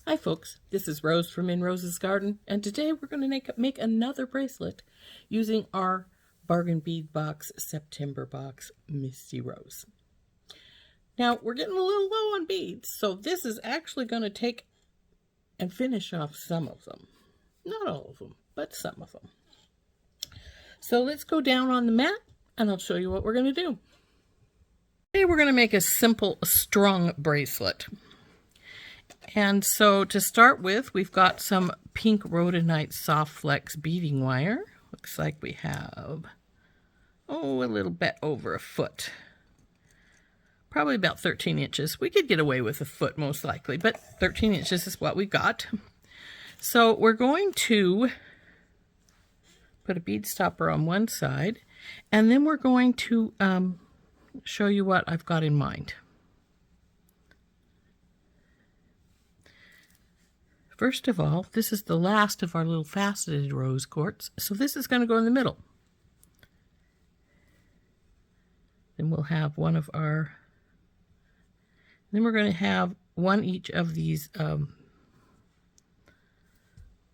Hi folks, this is Rose from In Rose's Garden, and today we're going to make another bracelet using our Bargain Bead Box September box Misty Rose. Now we're getting a little low on beads, so this is actually going to take and finish off some of them. Not all of them, but some of them. So let's go down on the mat and I'll show you what we're going to do. Today we're going to make a simple strung bracelet. And so to start with, we've got some pink rhodonite soft flex beading wire. Looks like we have, a little bit over a foot. Probably about 13 inches. We could get away with a foot most likely, but 13 inches is what we got. So we're going to put a bead stopper on one side, and then we're going to show you what I've got in mind. First of all, this is the last of our little faceted rose quartz, so this is going to go in the middle. Then we'll have one of our, then we're going to have one each of these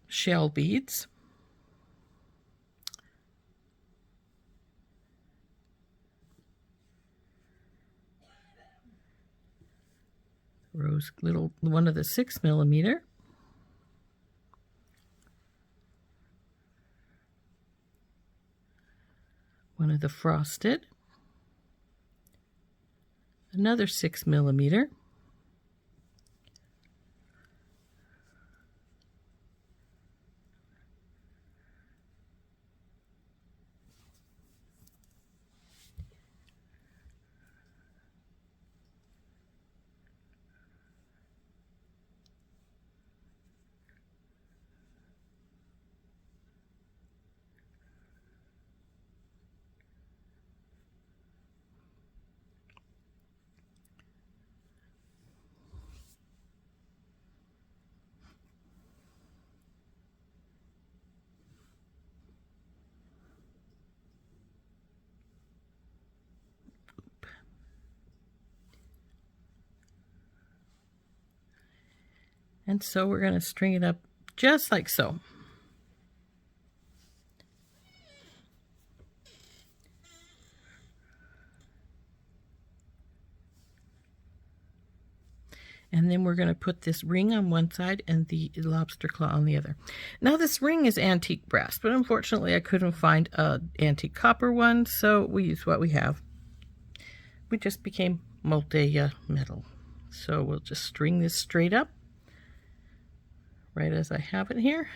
shell beads. Rose little one of the 6mm. One of the frosted, another 6mm, and so we're going to string it up just like so. And then we're going to put this ring on one side and the lobster claw on the other. Now this ring is antique brass, but unfortunately I couldn't find an antique copper one, so we use what we have. We just became multi-metal. So we'll just string this straight up, right as I have it here.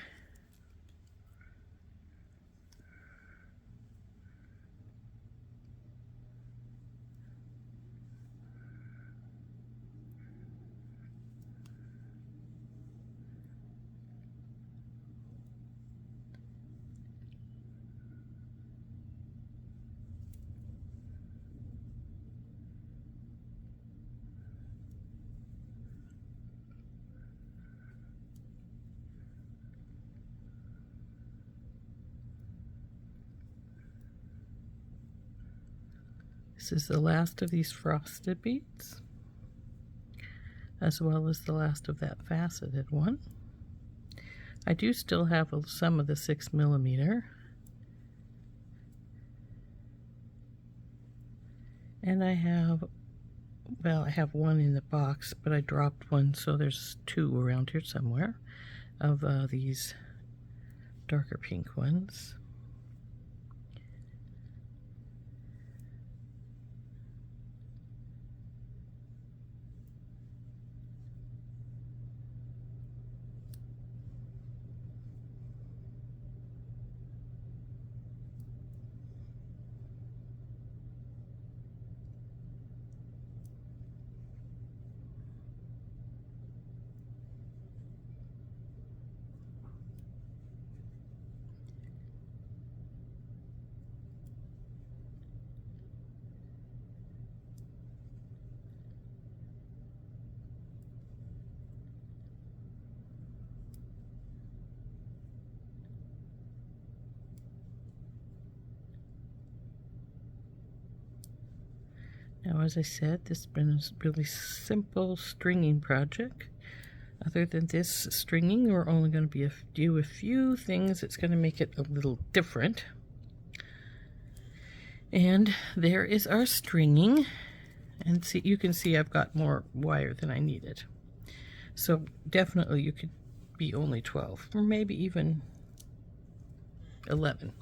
This is the last of these frosted beads, as well as the last of that faceted one. I do still have some of the 6mm. And I have, well, I have one in the box, but I dropped one, so there's two around here somewhere of these darker pink ones. Now, as I said, this has been a really simple stringing project. Other than this stringing, we're only going to do a few things that's going to make it a little different. And there is our stringing. And see, you can see I've got more wire than I needed. So definitely you could be only 12 or maybe even 11.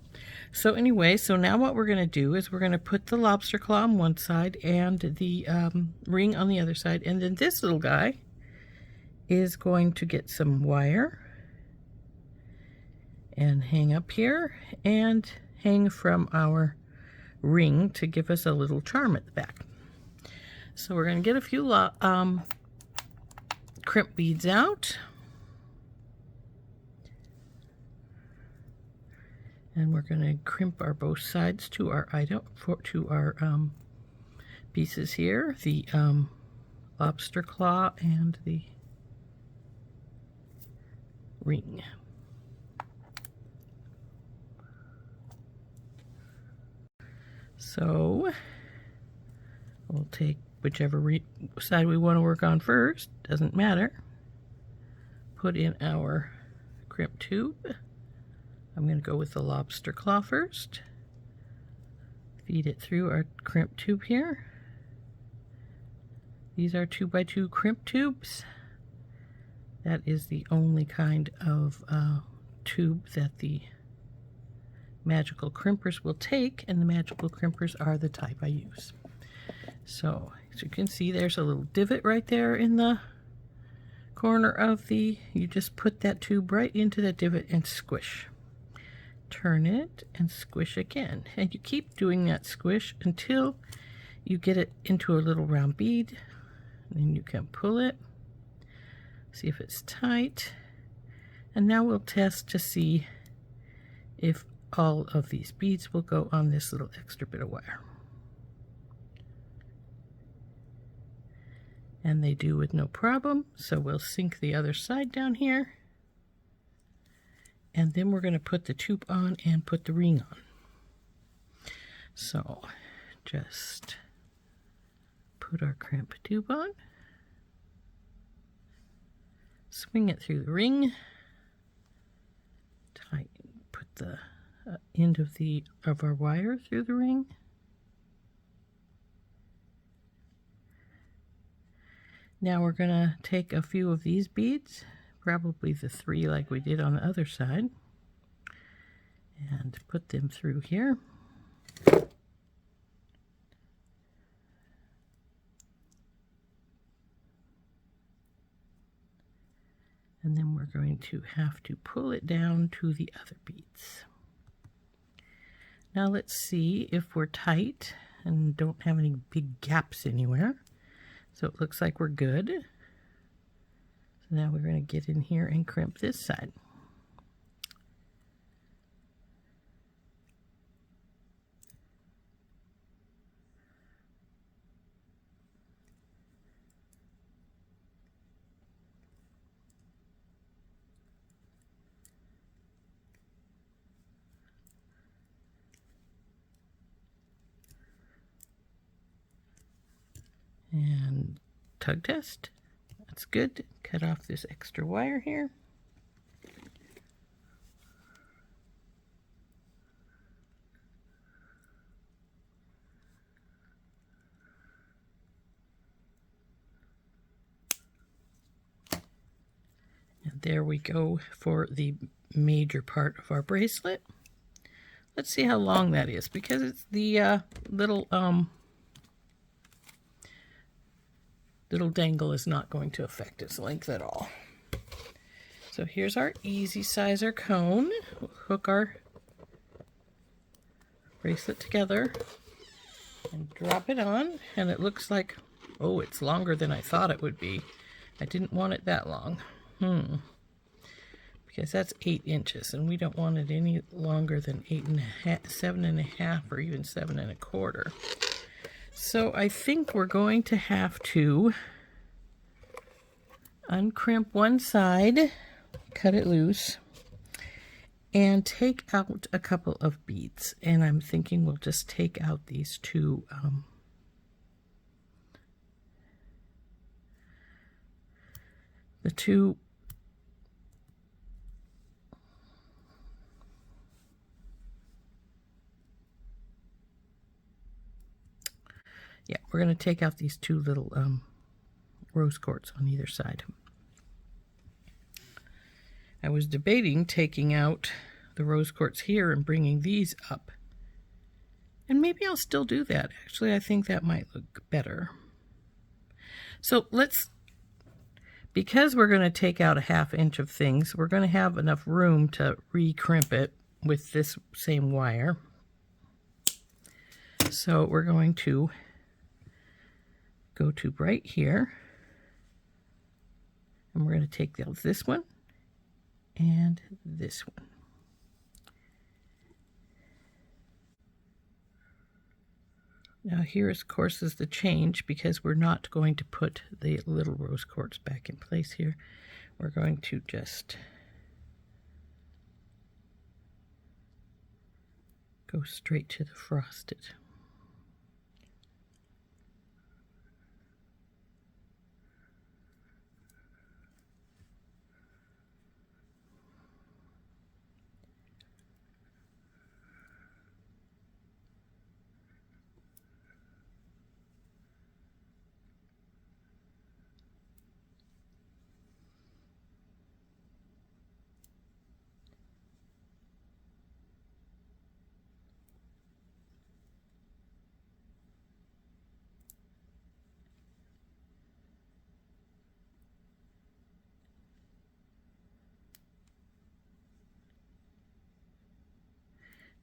So anyway, so now what we're going to do is we're going to put the lobster claw on one side and the ring on the other side. And then this little guy is going to get some wire and hang up here and hang from our ring to give us a little charm at the back. So we're going to get a few crimp beads out. And we're going to crimp our both sides to our item, to our pieces here, the lobster claw and the ring. So we'll take whichever side we want to work on first, doesn't matter. Put in our crimp tube. I'm going to go with the lobster claw first. Feed it through our crimp tube here. These are 2x2 crimp tubes. That is the only kind of tube that the magical crimpers will take, and the magical crimpers are the type I use. So as you can see, there's a little divot right there in the corner of the, you just put that tube right into that divot and squish. Turn it and squish again, and you keep doing that squish until you get it into a little round bead. And then you can pull it, see if it's tight, and now we'll test to see if all of these beads will go on this little extra bit of wire. And they do with no problem, so we'll sink the other side down here. And then we're going to put the tube on and put the ring on. So just put our crimp tube on, swing it through the ring, put the end of our wire through the ring, now we're going to take a few of these beads, probably the 3 like we did on the other side, and put them through here. And then we're going to have to pull it down to the other beads. Now let's see if we're tight and don't have any big gaps anywhere. So it looks like we're good. So now we're going to get in here and crimp this side. And tug test. That's good. Cut off this extra wire here. And there we go for the major part of our bracelet. Let's see how long that is, because it's the little dangle is not going to affect its length at all. So here's our easy sizer cone. We'll hook our bracelet together and drop it on, and it looks like, oh, it's longer than I thought it would be. I didn't want it that long. Because that's 8 inches, and we don't want it any longer than 7.5, or even 7 1/4. So I think we're going to have to uncrimp one side, cut it loose, and take out a couple of beads. And I'm thinking we'll just take out these two the two we're going to take out these two little rose quartz on either side. I was debating taking out the rose quartz here and bringing these up. And maybe I'll still do that. Actually, I think that might look better. So because we're going to take out a 1/2 inch of things, we're going to have enough room to re-crimp it with this same wire. So we're going to go to right here, and we're going to take out this one and this one. Now here, of course, is the change, because we're not going to put the little rose quartz back in place here. We're going to just go straight to the frosted.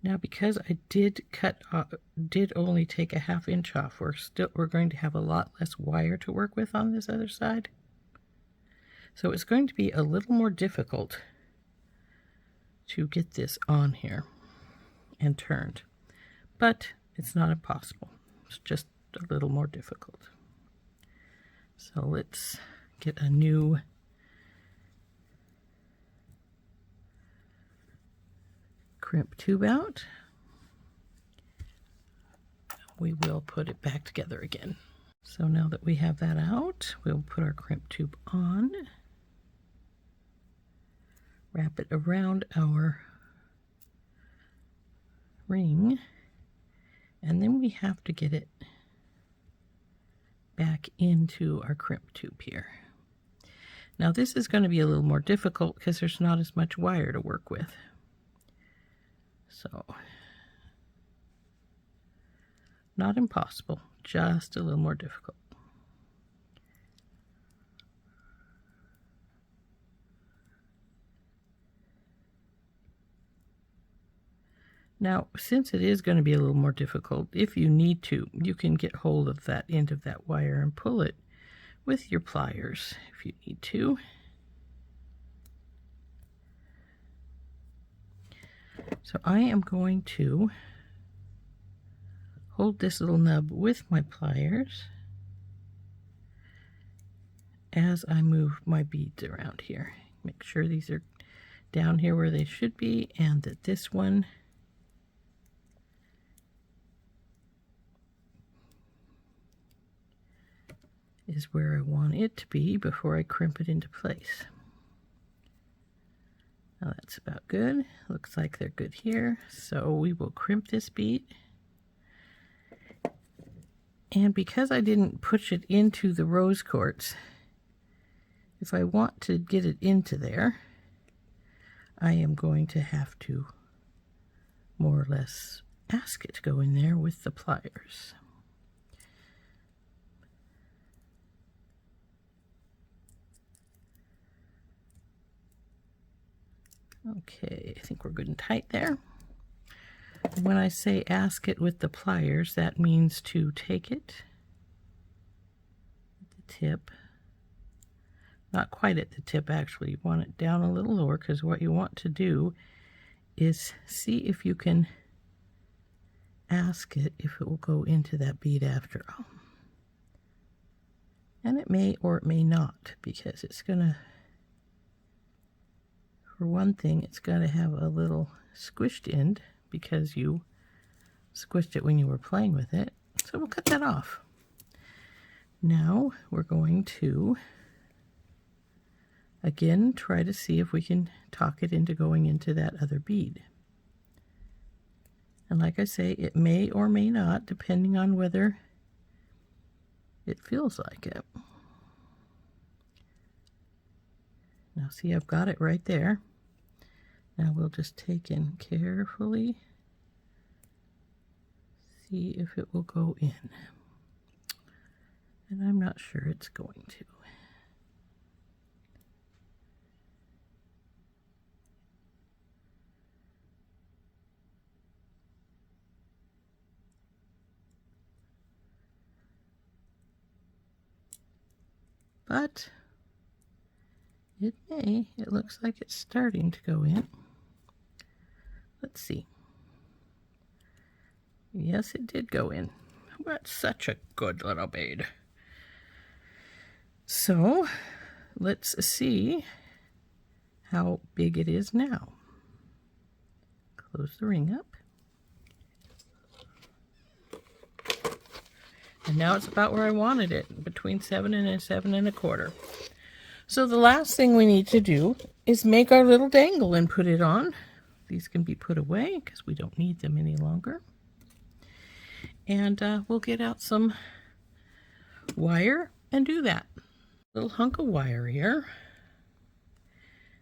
Now, because I did only take a 1/2 inch off, we're going to have a lot less wire to work with on this other side. So it's going to be a little more difficult to get this on here and turned, but it's not impossible. It's just a little more difficult. So let's get a new crimp tube out. We will put it back together again. So now that we have that out, we'll put our crimp tube on, wrap it around our ring, and then we have to get it back into our crimp tube here. Now this is going to be a little more difficult because there's not as much wire to work with. So, not impossible, just a little more difficult. Now, since it is going to be a little more difficult, if you need to, you can get hold of that end of that wire and pull it with your pliers if you need to. So I am going to hold this little nub with my pliers as I move my beads around here. Make sure these are down here where they should be, and that this one is where I want it to be before I crimp it into place. Now that's about good. Looks like they're good here. So we will crimp this bead. And because I didn't push it into the rose quartz, if I want to get it into there, I am going to have to more or less ask it to go in there with the pliers. Okay, I think we're good and tight there. When I say ask it with the pliers, that means to take it at the tip. Not quite at the tip, actually. You want it down a little lower, because what you want to do is see if you can ask it if it will go into that bead after all. And it may or it may not, because it's going to, for one thing, it's going to have a little squished end because you squished it when you were playing with it. So we'll cut that off. Now we're going to Again, try to see if we can talk it into going into that other bead. And like I say, it may or may not, depending on whether it feels like it. Now see, I've got it right there. Now we'll just take in carefully, see if it will go in. And I'm not sure it's going to. But it may. It looks like it's starting to go in. Let's see. Yes, it did go in. That's such a good little bead. So let's see how big it is now. Close the ring up. And now it's about where I wanted it, between 7 and 7 1/4. So the last thing we need to do is make our little dangle and put it on. These can be put away because we don't need them any longer. And we'll get out some wire and do that. Little hunk of wire here.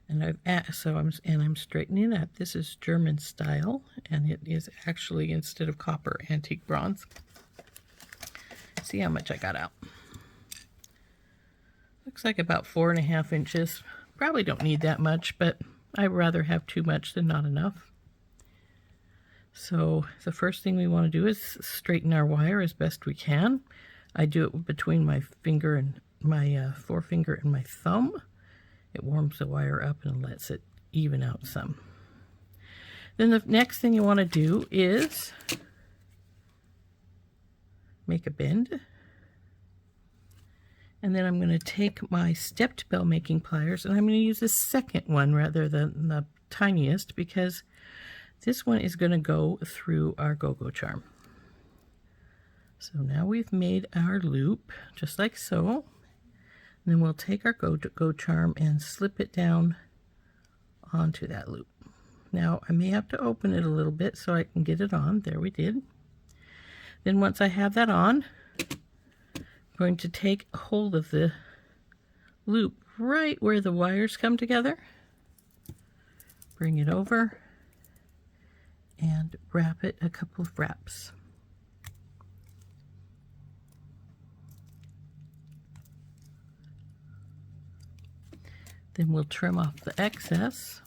And I'm straightening it. This is German style, and it is actually, instead of copper, antique bronze. See how much I got out. Looks like about 4.5 inches. Probably don't need that much, but I'd rather have too much than not enough. So the first thing we want to do is straighten our wire as best we can. I do it between my finger and my forefinger and my thumb. It warms the wire up and lets it even out some. Then the next thing you want to do is make a bend. And then I'm going to take my stepped bell making pliers, and I'm going to use the second one rather than the tiniest, because this one is going to go through our go-go charm. So now we've made our loop just like so. And then we'll take our go charm and slip it down onto that loop. Now I may have to open it a little bit so I can get it on. There we did. Then once I have that on, I'm going to take hold of the loop right where the wires come together, bring it over, and wrap it a couple of wraps. Then we'll trim off the excess.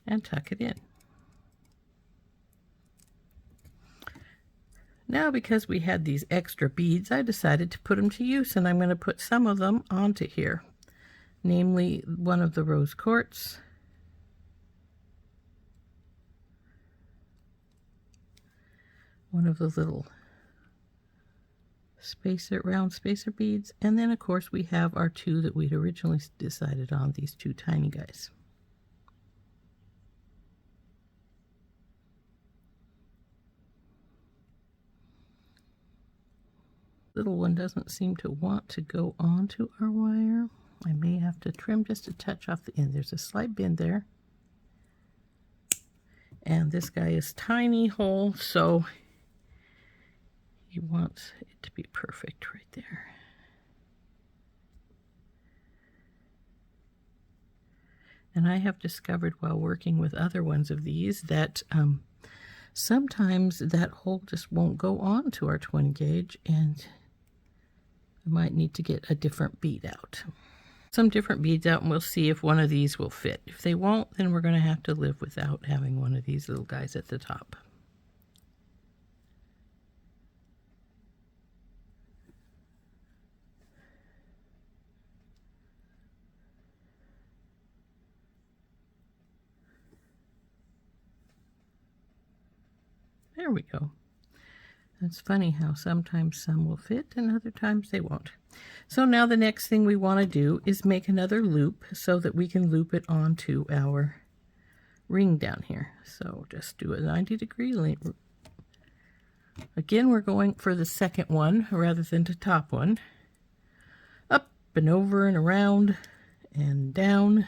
And tuck it in. Now, because we had these extra beads, I decided to put them to use, and I'm going to put some of them onto here, namely one of the rose quartz, one of the little round spacer beads, and then of course we have our two that we'd originally decided on, these two tiny guys. Little one doesn't seem to want to go onto our wire. I may have to trim just a touch off the end. There's a slight bend there. And this guy is tiny hole, so he wants it to be perfect right there. And I have discovered while working with other ones of these that sometimes that hole just won't go on to our 20 gauge, and I might need to get a different bead out. Some different beads out, and we'll see if one of these will fit. If they won't, then we're going to have to live without having one of these little guys at the top. There we go. It's funny how sometimes some will fit and other times they won't. So now the next thing we want to do is make another loop so that we can loop it onto our ring down here. So just do a 90-degree Again, we're going for the second one rather than the top one. Up and over and around and down.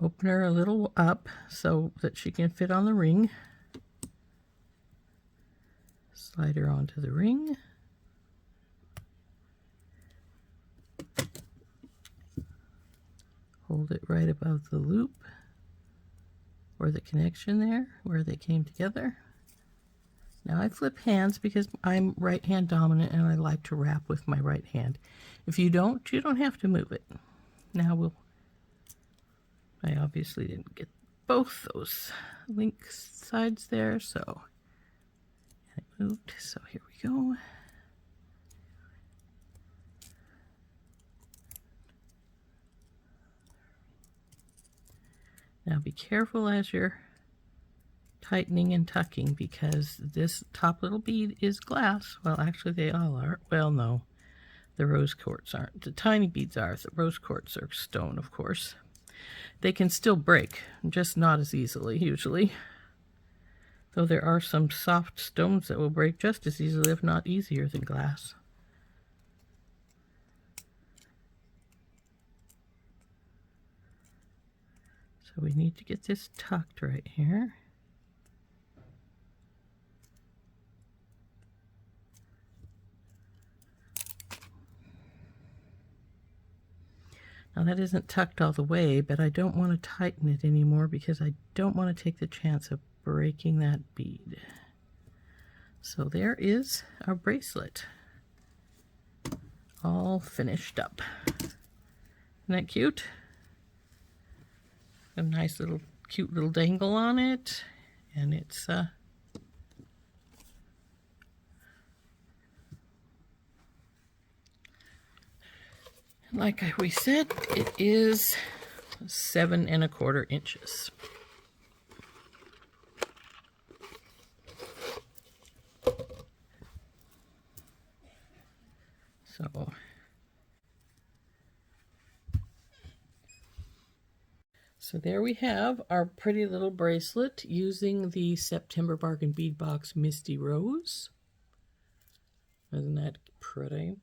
Open her a little up so that she can fit on the ring. Slide her onto the ring. Hold it right above the loop or the connection there where they came together. Now I flip hands because I'm right hand dominant and I like to wrap with my right hand. If you don't have to move it. Now I obviously didn't get both those link sides there, so it moved. So here we go. Now be careful as you're tightening and tucking because this top little bead is glass. Well, actually they all are. Well, no, the rose quartz aren't. The tiny beads are. The rose quartz are stone, of course. They can still break, just not as easily usually. Though there are some soft stones that will break just as easily, if not easier, than glass. So we need to get this tucked right here. Now that isn't tucked all the way, but I don't want to tighten it anymore because I don't want to take the chance of breaking that bead. So there is our bracelet, all finished up. Isn't that cute? A nice little, cute little dangle on it, and it's like we said, it is 7 1/4 inches. So there we have our pretty little bracelet using the September Bargain Bead Box Misty Rose. Isn't that pretty?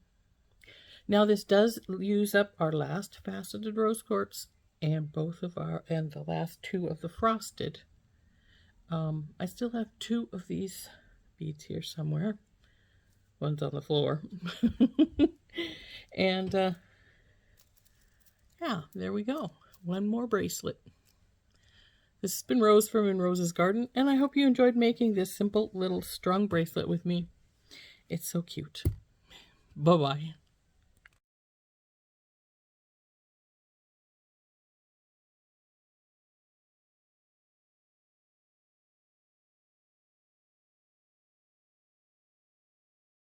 Now this does use up our last faceted rose quartz and the last 2 of the frosted. I still have 2 of these beads here somewhere. One's on the floor. And yeah, there we go. 1 more bracelet. This has been Rose from In Rose's Garden, and I hope you enjoyed making this simple little strung bracelet with me. It's so cute. Bye-bye.